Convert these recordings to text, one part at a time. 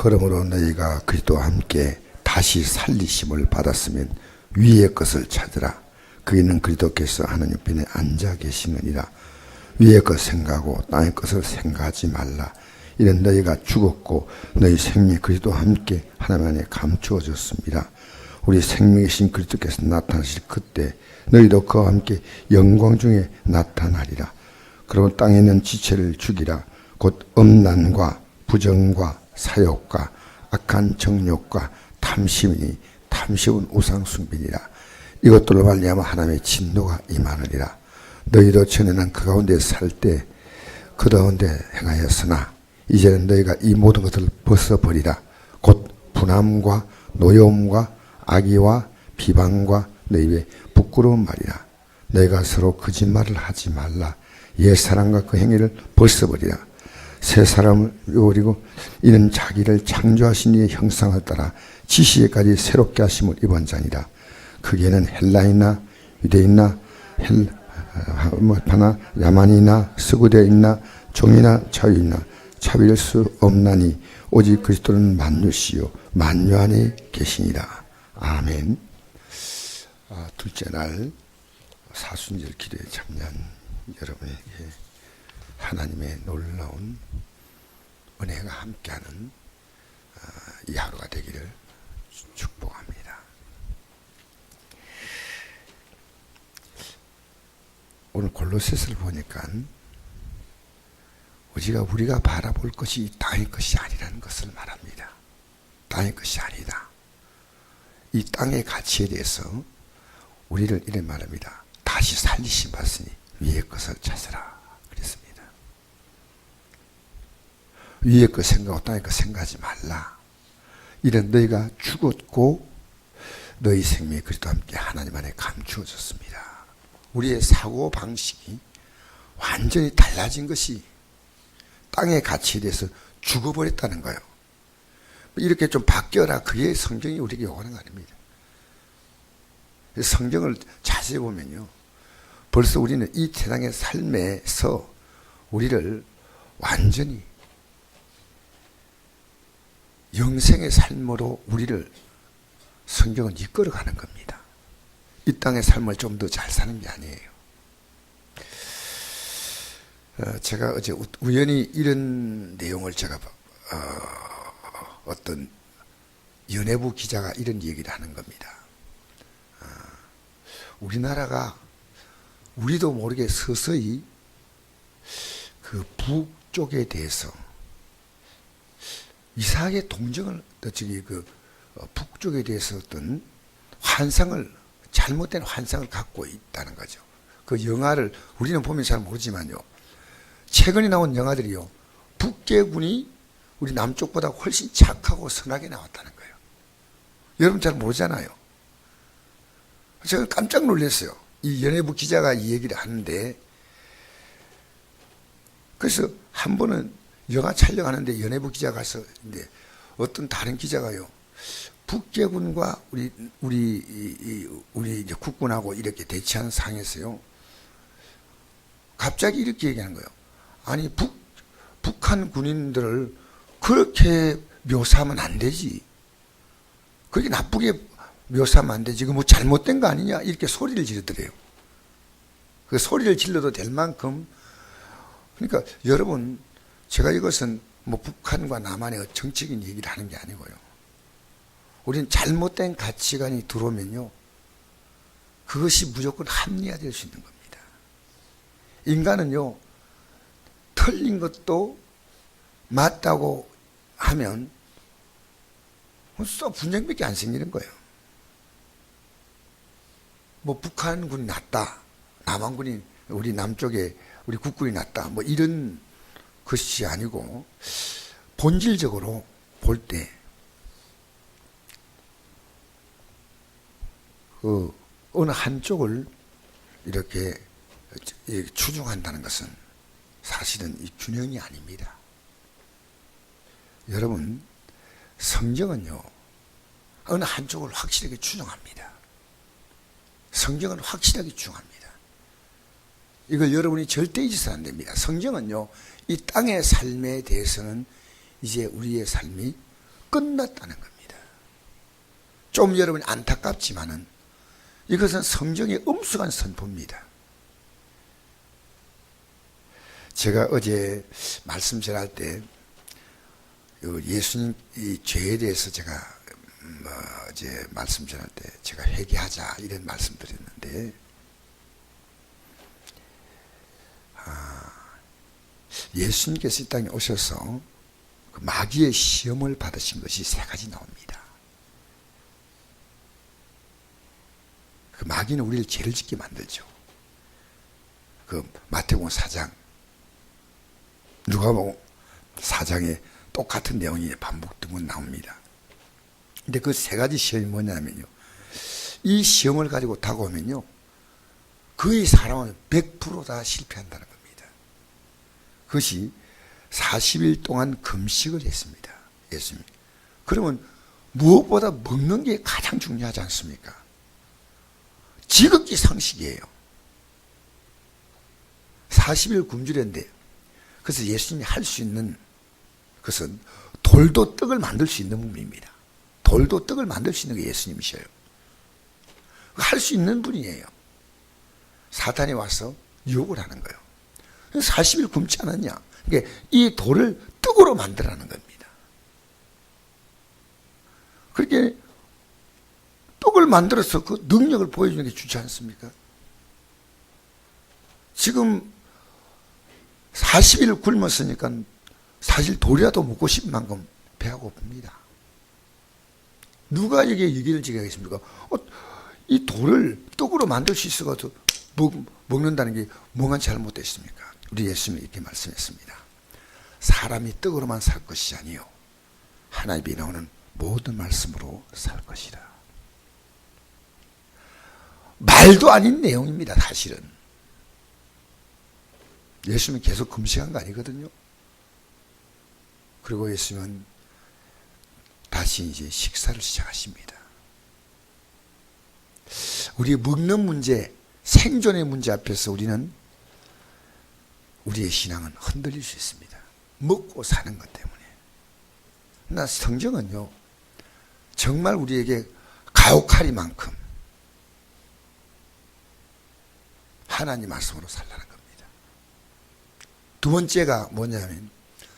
그러므로 너희가 그리스도와 함께 다시 살리심을 받았으면 위의 것을 찾으라. 그이는 그리스도께서 하나님 편에 앉아 계시느니라. 위의 것 생각하고 땅의 것을 생각하지 말라. 이는 너희가 죽었고 너희 생명이 그리스도와 함께 하나님 안에 감추어졌습니다. 우리 생명이신 그리스도께서 나타나실 그때 너희도 그와 함께 영광 중에 나타나리라. 그러므로 땅에 있는 지체를 죽이라. 곧 음란과 부정과 사욕과 악한 정욕과 탐심이니 탐심은 우상숭배니라. 이것들로 말미암아 하나님의 진노가 임하느니라. 너희도 전에는 그 가운데 살 때 그 가운데 행하였으나 이제는 너희가 이 모든 것을 벗어버리라. 곧 분함과 노여움과 악의와 비방과 너희 입에 부끄러운 말이라. 너희가 서로 거짓말을 하지 말라. 옛사람과 그 행위를 벗어버리라. 새 사람을 버리고 이는 자기를 창조하신 이의 형상을 따라 지시에까지 새롭게 하심을 입은 자니라. 그게는 헬라이나 유대인나 하나 야만이나 스구대인나 종이나 자유이나 차별 수 없나니 오직 그리스도는 만유시요 만유 안에 계시니라. 아멘. 둘째 날 사순절 기도에 참여한 여러분에게 하나님의 놀라운 은혜가 함께하는 이 하루가 되기를 축복합니다. 오늘 골로새서를 보니까 우리가 바라볼 것이 이 땅의 것이 아니라는 것을 말합니다. 땅의 것이 아니다. 이 땅의 가치에 대해서 우리를 이래 말합니다. 다시 살리심 받으니 위의 것을 찾으라 그랬습니다. 위의 것 생각하고 땅의 것 생각하지 말라. 이런 너희가 죽었고 너희 생명이 그리스도와 함께 하나님 안에 감추어졌습니다. 우리의 사고방식이 완전히 달라진 것이 땅의 가치에 대해서 죽어버렸다는 거예요. 이렇게 좀 바뀌어라. 그게 성경이 우리에게 요구하는 거 아닙니다. 성경을 자세히 보면요. 벌써 우리는 이 세상의 삶에서 우리를 완전히 영생의 삶으로 우리를 성경은 이끌어가는 겁니다. 이 땅의 삶을 좀 더 잘 사는 게 아니에요. 제가 어제 우연히 이런 내용을 제가 어떤 연예부 기자가 이런 얘기를 하는 겁니다. 우리나라가 우리도 모르게 서서히 그 북쪽에 대해서 이상하게 동정을 북쪽에 대해서 어떤 잘못된 환상을 갖고 있다는 거죠. 그 영화를 우리는 보면 잘 모르지만요. 최근에 나온 영화들이요. 북계군이 우리 남쪽보다 훨씬 착하고 선하게 나왔다는 거예요. 여러분 잘 모르잖아요. 제가 깜짝 놀랐어요. 이 연예부 기자가 이 얘기를 하는데, 그래서 한 번은 영화 촬영하는데 연예부 기자가 가서 이제 어떤 다른 기자가요. 북계군과 우리 이제 국군하고 이렇게 대치하는 상황에서요. 갑자기 이렇게 얘기하는 거예요. 아니 북한 군인들을 그렇게 묘사하면 안 되지. 그렇게 나쁘게 묘사하면 안 되지. 그 뭐 잘못된 거 아니냐 이렇게 소리를 지르더래요. 그 소리를 질러도 될 만큼. 그러니까 여러분, 제가 이것은 뭐 북한과 남한의 정치적인 얘기를 하는 게 아니고요. 우리는 잘못된 가치관이 들어오면요, 그것이 무조건 합리화될 수 있는 겁니다. 인간은요, 틀린 것도 맞다고 하면 분쟁밖에 안 생기는 거예요. 뭐 북한군이 낫다, 남한군이 우리 남쪽에 우리 국군이 낫다, 뭐 이런 것이 아니고 본질적으로 볼 때 그 어느 한쪽을 이렇게 추종한다는 것은 사실은 이 균형이 아닙니다. 여러분, 성경은요, 어느 한쪽을 확실하게 추종합니다. 성경은 확실하게 추종합니다. 이걸 여러분이 절대 잊어서는 안 됩니다. 성경은요, 이 땅의 삶에 대해서는 이제 우리의 삶이 끝났다는 겁니다. 좀 여러분이 안타깝지만은 이것은 성경의 엄숙한 선포입니다. 제가 어제 말씀 전할 때 예수님 이 죄에 대해서 제가 어제 말씀 전할 때 제가 회개하자 이런 말씀 드렸는데 예수님께서 이 땅에 오셔서 그 마귀의 시험을 받으신 것이 세 가지 나옵니다. 그 마귀는 우리를 죄를 짓게 만들죠. 그 마태복음 4장, 누가복음 4장에 똑같은 내용이 반복되고 나옵니다. 근데 그 세 가지 시험이 뭐냐면요, 이 시험을 가지고 다가오면요 거의 사람은 100% 다 실패한다는 겁니다. 그것이 40일 동안 금식을 했습니다. 예수님. 그러면 무엇보다 먹는 게 가장 중요하지 않습니까? 지극히 상식이에요. 40일 굶주렸는데, 그래서 예수님이 할 수 있는 것은 돌도 떡을 만들 수 있는 분입니다. 돌도 떡을 만들 수 있는 게 예수님이셔요. 할 수 있는 분이에요. 사탄이 와서 유혹을 하는 거예요. 40일 굶지 않았냐? 그러니까 이 돌을 떡으로 만들라는 겁니다. 그렇게 떡을 만들어서 그 능력을 보여주는 게 좋지 않습니까? 지금 40일 굶었으니까 사실 돌이라도 먹고 싶은 만큼 배가 고픕니다. 누가 여기에 얘기를 지겠습니까? 이 돌을 떡으로 만들 수 있어가지고 먹는다는 게 뭐가 잘못됐습니까? 우리 예수님이 이렇게 말씀했습니다. 사람이 떡으로만 살 것이 아니요 하나님이 나오는 모든 말씀으로 살 것이라. 말도 아닌 내용입니다. 사실은 예수님이 계속 금식한 거 아니거든요. 그리고 예수님은 다시 이제 식사를 시작하십니다. 우리 먹는 문제, 생존의 문제 앞에서 우리는 우리의 신앙은 흔들릴 수 있습니다. 먹고 사는 것 때문에. 그러나 성경은요, 정말 우리에게 가혹하리만큼 하나님 말씀으로 살라는 겁니다. 두 번째가 뭐냐면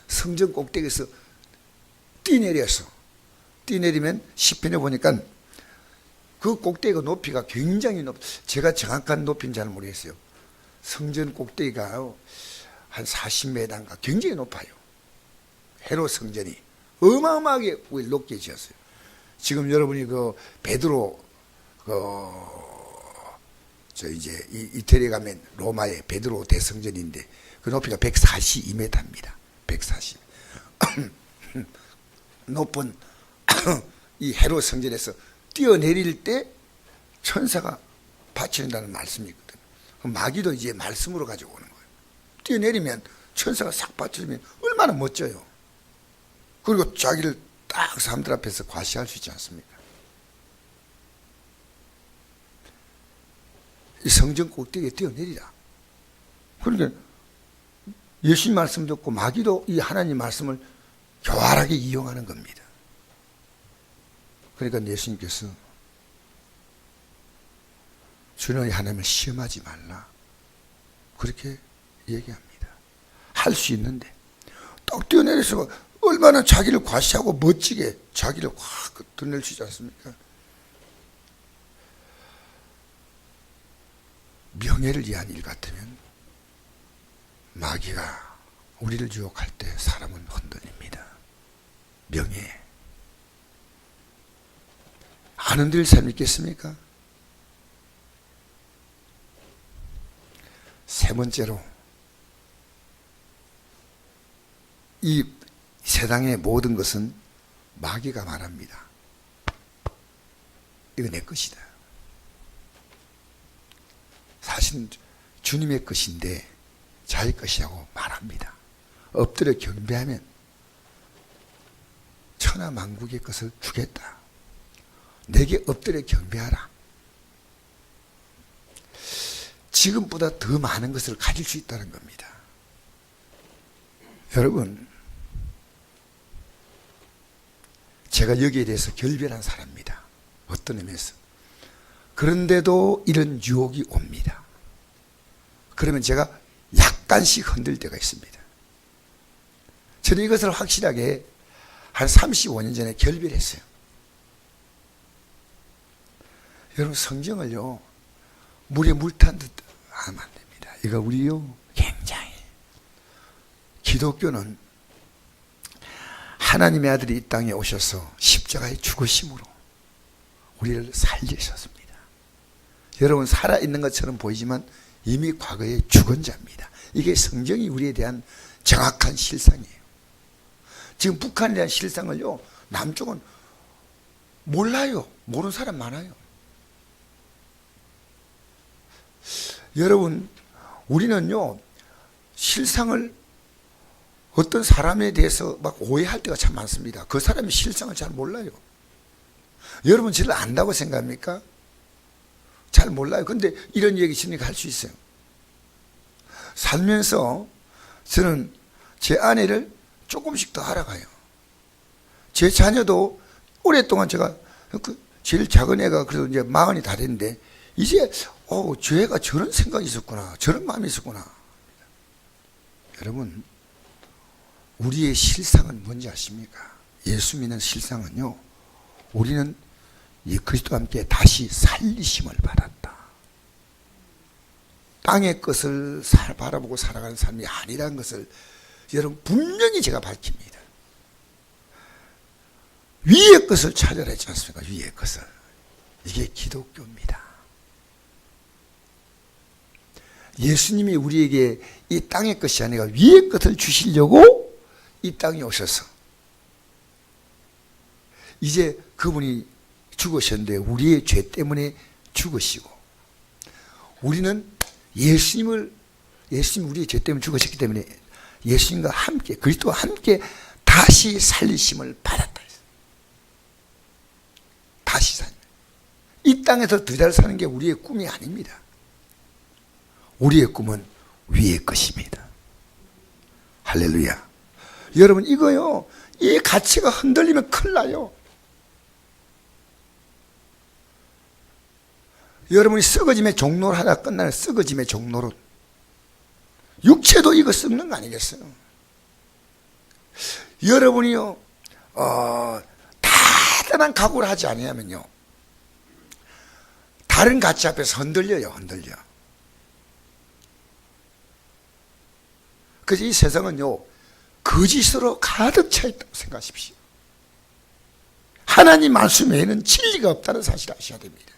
성전 꼭대기에서 뛰내리면 시편에 보니까 그 꼭대기가 높이가 굉장히 제가 정확한 높이는 잘 모르겠어요. 성전 꼭대기가 한 40m인가 굉장히 높아요. 헤롯 성전이 어마어마하게 높게 지었어요. 지금 여러분이 그 베드로 이제 이태리에 가면 로마의 베드로 대성전인데 그 높이가 142m입니다. 140. 높은 이 헤롯 성전에서 뛰어내릴 때 천사가 받쳐준다는 말씀이 있거든요. 마귀도 이제 말씀으로 가지고 오는 거예요. 뛰어내리면 천사가 싹 받쳐주면 얼마나 멋져요. 그리고 자기를 딱 사람들 앞에서 과시할 수 있지 않습니까? 이 성전 꼭대기에 뛰어내리라. 그러니까 예수님 말씀 듣고 마귀도 이 하나님 말씀을 교활하게 이용하는 겁니다. 그러니까 예수님께서 주는 하나님을 시험하지 말라. 그렇게 얘기합니다. 할 수 있는데 딱 뛰어내려서 얼마나 자기를 과시하고 멋지게 자기를 확 드러낼 수 있지 않습니까? 명예를 위한 일 같으면 마귀가 우리를 유혹할 때 사람은 흔들립니다. 명예. 안 흔들릴 사람 있겠습니까? 세 번째로 이 세상의 모든 것은 마귀가 말합니다. 이거 내 것이다. 사실은 주님의 것인데 자기 것이라고 말합니다. 엎드려 경배하면 천하만국의 것을 주겠다. 내게 엎드려 경배하라. 지금보다 더 많은 것을 가질 수 있다는 겁니다. 여러분, 제가 여기에 대해서 결별한 사람입니다. 어떤 의미에서. 그런데도 이런 유혹이 옵니다. 그러면 제가 약간씩 흔들 때가 있습니다. 저는 이것을 확실하게 한 35년 전에 결별했어요. 여러분, 성경을요, 물에 물 탄 듯 하면 안 됩니다. 이거 우리요, 굉장히. 기독교는 하나님의 아들이 이 땅에 오셔서 십자가에 죽으심으로 우리를 살리셨습니다. 여러분, 살아있는 것처럼 보이지만 이미 과거에 죽은 자입니다. 이게 성경이 우리에 대한 정확한 실상이에요. 지금 북한에 대한 실상을요, 남쪽은 몰라요. 모르는 사람 많아요. 여러분, 우리는요, 실상을 어떤 사람에 대해서 막 오해할 때가 참 많습니다. 그 사람이 실상을 잘 몰라요. 여러분, 저를 안다고 생각합니까? 잘 몰라요. 근데 이런 얘기 있으니까 할 수 있어요. 살면서 저는 제 아내를 조금씩 더 알아가요. 제 자녀도 오랫동안 제가 제일 작은 애가 그래도 이제 40이 다 됐는데 이제 저 애가 저런 생각이 있었구나, 저런 마음이 있었구나. 여러분, 우리의 실상은 뭔지 아십니까? 예수 믿는 실상은요, 우리는 이 그리스도와 함께 다시 살리심을 받았다. 땅의 것을 바라보고 살아가는 삶이 아니라는 것을 여러분 분명히 제가 밝힙니다. 위의 것을 찾아라 했지 않습니까? 위의 것을. 이게 기독교입니다. 예수님이 우리에게 이 땅의 것이 아니라 위의 것을 주시려고 이 땅에 오셔서 이제 그분이 죽으셨는데 우리의 죄 때문에 죽으시고 우리는 예수님 우리의 죄 때문에 죽으셨기 때문에 예수님과 함께 그리스도와 함께 다시 살리심을 받았다. 다시 산. 이 땅에서 더 잘 사는 게 우리의 꿈이 아닙니다. 우리의 꿈은 위의 것입니다. 할렐루야. 여러분, 이거요, 이 가치가 흔들리면 큰일 나요. 여러분이 썩어짐의 종로를 하다 끝나는 썩어짐의 종로로 육체도 이거 썩는 거 아니겠어요? 여러분이요, 대단한 각오를 하지 않으면요, 다른 가치 앞에서 흔들려요, 흔들려. 그래서 이 세상은요, 거짓으로 가득 차 있다고 생각하십시오. 하나님 말씀 외에는 진리가 없다는 사실을 아셔야 됩니다.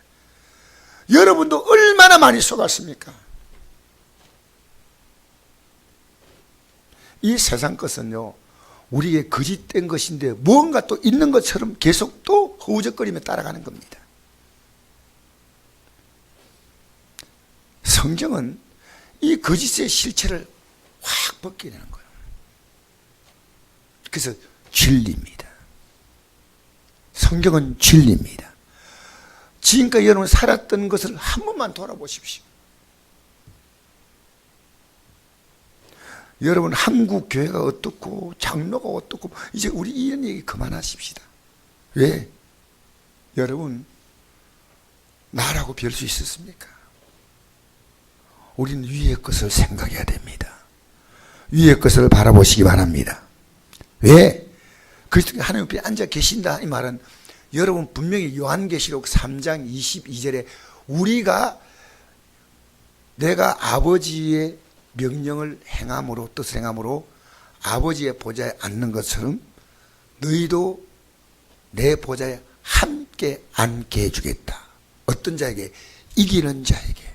여러분도 얼마나 많이 속았습니까? 이 세상 것은요, 우리에게 거짓된 것인데 뭔가 또 있는 것처럼 계속 또 허우적거리며 따라가는 겁니다. 성경은 이 거짓의 실체를 확 벗겨내는 거예요. 그래서 진리입니다. 성경은 진리입니다. 지금까지 여러분 살았던 것을 한 번만 돌아보십시오. 여러분, 한국 교회가 어떻고 장로가 어떻고 이제 우리 이런 얘기 그만하십시다. 왜? 여러분, 나라고 별 수 있었습니까? 우리는 위의 것을 생각해야 됩니다. 위의 것을 바라보시기 바랍니다. 왜? 그리스도 하나님 옆에 앉아 계신다 이 말은 여러분 분명히 요한계시록 3장 22절에 우리가 내가 아버지의 명령을 행함으로 뜻을 행함으로 아버지의 보좌에 앉는 것처럼 너희도 내 보좌에 함께 앉게 해주겠다. 어떤 자에게? 이기는 자에게.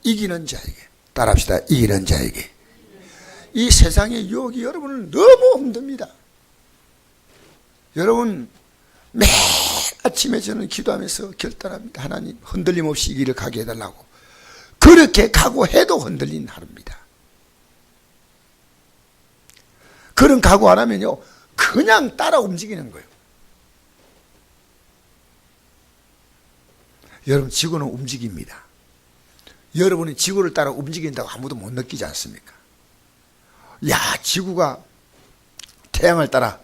이기는 자에게. 따라합시다. 이기는 자에게. 이 세상의 유혹이 여러분을 너무 힘듭니다. 여러분, 매일 아침에 저는 기도하면서 결단합니다. 하나님, 흔들림 없이 이 길을 가게 해달라고. 그렇게 각오해도 흔들린 하루입니다. 그런 각오 안 하면요, 그냥 따라 움직이는 거예요. 여러분, 지구는 움직입니다. 여러분이 지구를 따라 움직인다고 아무도 못 느끼지 않습니까? 야, 지구가 태양을 따라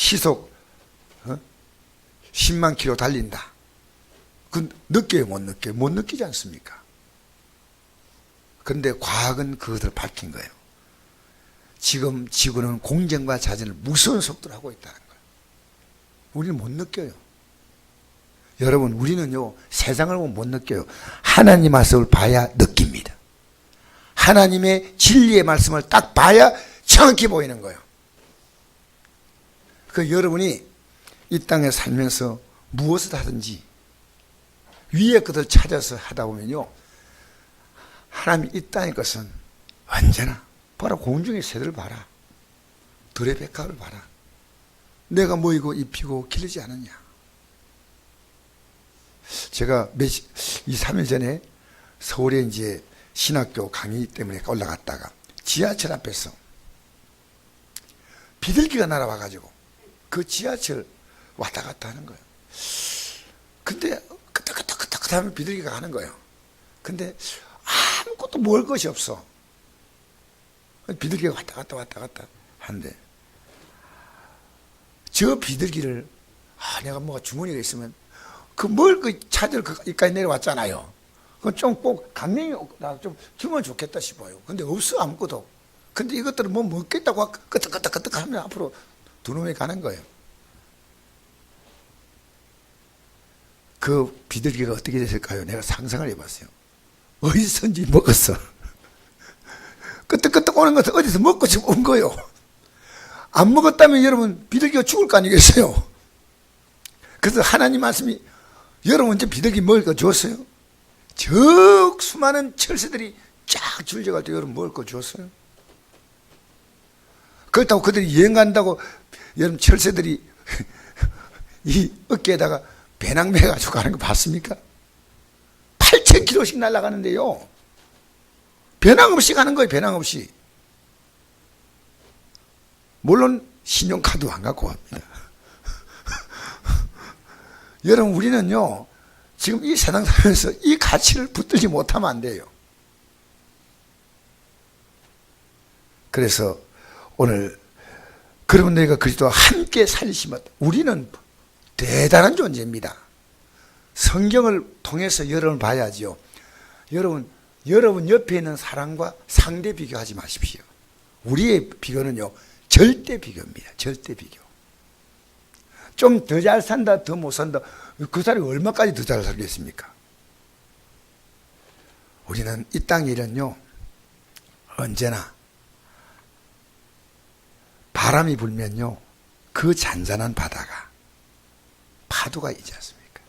시속 10만 킬로 달린다. 그 느껴요, 못 느껴요? 못 느끼지 않습니까? 그런데 과학은 그것을 밝힌 거예요. 지금 지구는 공전과 자전을 무서운 속도로 하고 있다는 거예요. 우리는 못 느껴요. 여러분, 우리는요, 세상을 보면 못 느껴요. 하나님 말씀을 봐야 느낍니다. 하나님의 진리의 말씀을 딱 봐야 정확히 보이는 거예요. 그 여러분이 이 땅에 살면서 무엇을 하든지 위의 것을 찾아서 하다 보면요, 하나님 이 땅의 것은 언제나 봐라, 공중의 새들을 봐라, 들의 백합을 봐라, 내가 모이고 입히고 기르지 않았냐. 제가 2-3일 전에 서울에 이제 신학교 강의 때문에 올라갔다가 지하철 앞에서 비둘기가 날아와가지고 그 지하철 왔다 갔다 하는 거예요. 근데 끄덕끄덕 하면 비둘기가 가는 거예요. 근데 아무것도 먹을 것이 없어. 비둘기가 왔다 갔다 하는데, 저 비둘기를 내가 뭐가 주머니가 있으면 그 먹을 거 찾을 거기까지 내려왔잖아요. 그 좀 꼭 강냉이 좀 주면 좋겠다 싶어요. 근데 없어, 아무것도. 근데 이것들은 뭐 먹겠다고 끄덕끄덕 하면 앞으로 두 놈이 가는 거예요. 그 비둘기가 어떻게 됐을까요? 내가 상상을 해봤어요. 어디선지 먹었어. 끄떡끄떡 오는 것은 어디서 먹고 온 거요. 안 먹었다면 여러분 비둘기가 죽을 거 아니겠어요? 그래서 하나님 말씀이 여러분 이제 비둘기 먹을 거 줬어요? 저 수많은 철새들이 쫙 줄져갈 때 여러분 먹을 거 줬어요? 그렇다고 그들이 여행 간다고 여러분 철새들이 이 어깨에다가 배낭 매가지고 가는 거 봤습니까? 8,000km씩 날아가는데요, 배낭 없이 가는 거예요. 배낭 없이. 물론 신용카드 안 갖고 갑니다. 여러분, 우리는요 지금 이 세상 살면서 이 가치를 붙들지 못하면 안 돼요. 그래서 오늘 그러면 너희가 그리스도와 함께 살리시면, 우리는 대단한 존재입니다. 성경을 통해서 여러분 봐야지요. 여러분 옆에 있는 사람과 상대 비교하지 마십시오. 우리의 비교는요 절대 비교입니다. 절대 비교. 좀 더 잘 산다, 더 못 산다, 그 사람이 얼마까지 더 잘 살겠습니까? 우리는 이 땅 일은요 언제나 바람이 불면요 그 잔잔한 바다가 파도가 있지 않습니까?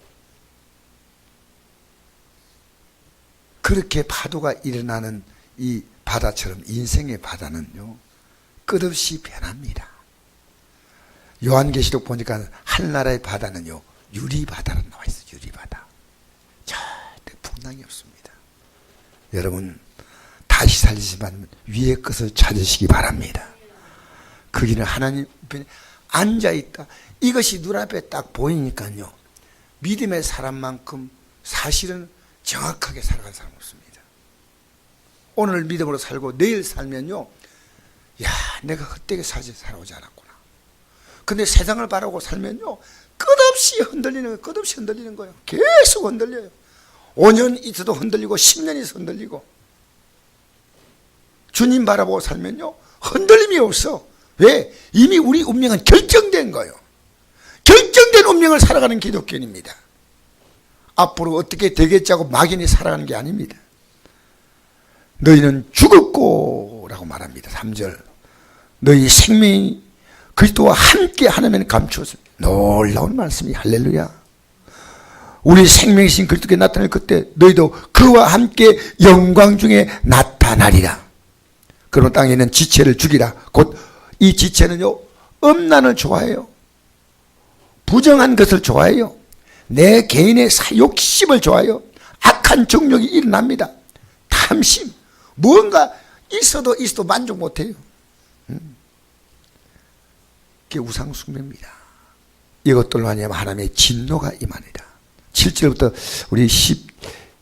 그렇게 파도가 일어나는 이 바다처럼 인생의 바다는요 끝없이 변합니다. 요한계시록 보니까 한나라의 바다는요 유리바다로 나와 있어요. 유리바다. 절대 풍랑이 없습니다. 여러분, 다시 살리지만 위의 것을 찾으시기 바랍니다. 거기는 하나님 편에 앉아있다. 이것이 눈앞에 딱 보이니까요 믿음의 사람만큼 사실은 정확하게 살아간 사람 없습니다. 오늘 믿음으로 살고 내일 살면요, 야, 내가 헛되게 살아오지 않았구나. 근데 세상을 바라고 살면요 끝없이 흔들리는 거예요. 끝없이 흔들리는 거예요. 계속 흔들려요. 5년 있어도 흔들리고 10년 있어도 흔들리고. 주님 바라보고 살면요 흔들림이 없어. 왜? 이미 우리 운명은 결정된 거예요. 결정된 운명을 살아가는 기독교인입니다. 앞으로 어떻게 되겠자고 막연히 살아가는 게 아닙니다. 너희는 죽었고 라고 말합니다. 3절. 너희 생명이 그리스도와 함께 하나님을 감추었습니다. 놀라운 말씀이 할렐루야. 우리 생명이신 그리스도께 나타날 그때 너희도 그와 함께 영광 중에 나타나리라. 그러면 땅에 있는 지체를 죽이라. 곧 이 지체는요 음란을 좋아해요. 부정한 것을 좋아해요. 내 개인의 욕심을 좋아해요. 악한 정욕이 일어납니다. 탐심, 뭔가 있어도 만족 못해요. 그게 우상숭배입니다. 이것들로 하냐면 하나님의 진노가 임하니라. 7절부터 우리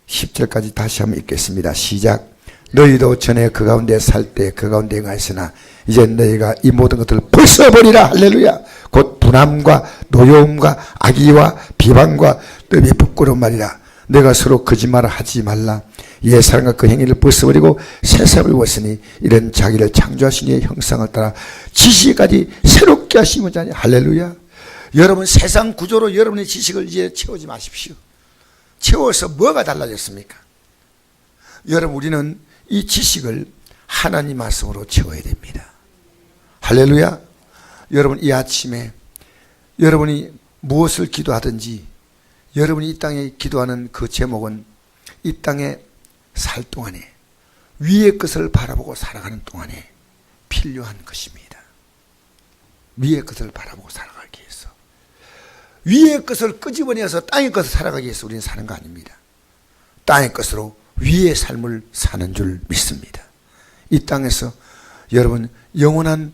10절까지 다시 한번 읽겠습니다. 시작. 너희도 전에 그 가운데 살 때 그 가운데 행하였으나 이제 너희가 이 모든 것들을 벗어버리라. 할렐루야. 곧 분함과 노여움과 악의와 비방과 뜸이 부끄러운 말이라. 내가 서로 거짓말을 하지 말라. 옛 사람과 그 행위를 벗어버리고 새 사람을 입었으니 이런 자기를 창조하신 이의 형상을 따라 지식까지 새롭게 하시는 자니. 할렐루야. 여러분, 세상 구조로 여러분의 지식을 이제 채우지 마십시오. 채워서 뭐가 달라졌습니까? 여러분, 우리는 이 지식을 하나님 말씀으로 채워야 됩니다. 할렐루야. 여러분, 이 아침에 여러분이 무엇을 기도하든지 여러분이 이 땅에 기도하는 그 제목은 이 땅에 살 동안에 위의 것을 바라보고 살아가는 동안에 필요한 것입니다. 위의 것을 바라보고 살아가기 위해서. 위의 것을 끄집어내서 땅의 것을 살아가기 위해서 우리는 사는 거 아닙니다. 땅의 것으로 위의 삶을 사는 줄 믿습니다. 이 땅에서 여러분, 영원한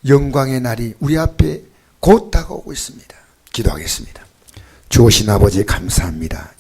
영광의 날이 우리 앞에 곧 다가오고 있습니다. 기도하겠습니다. 주오신 아버지 감사합니다.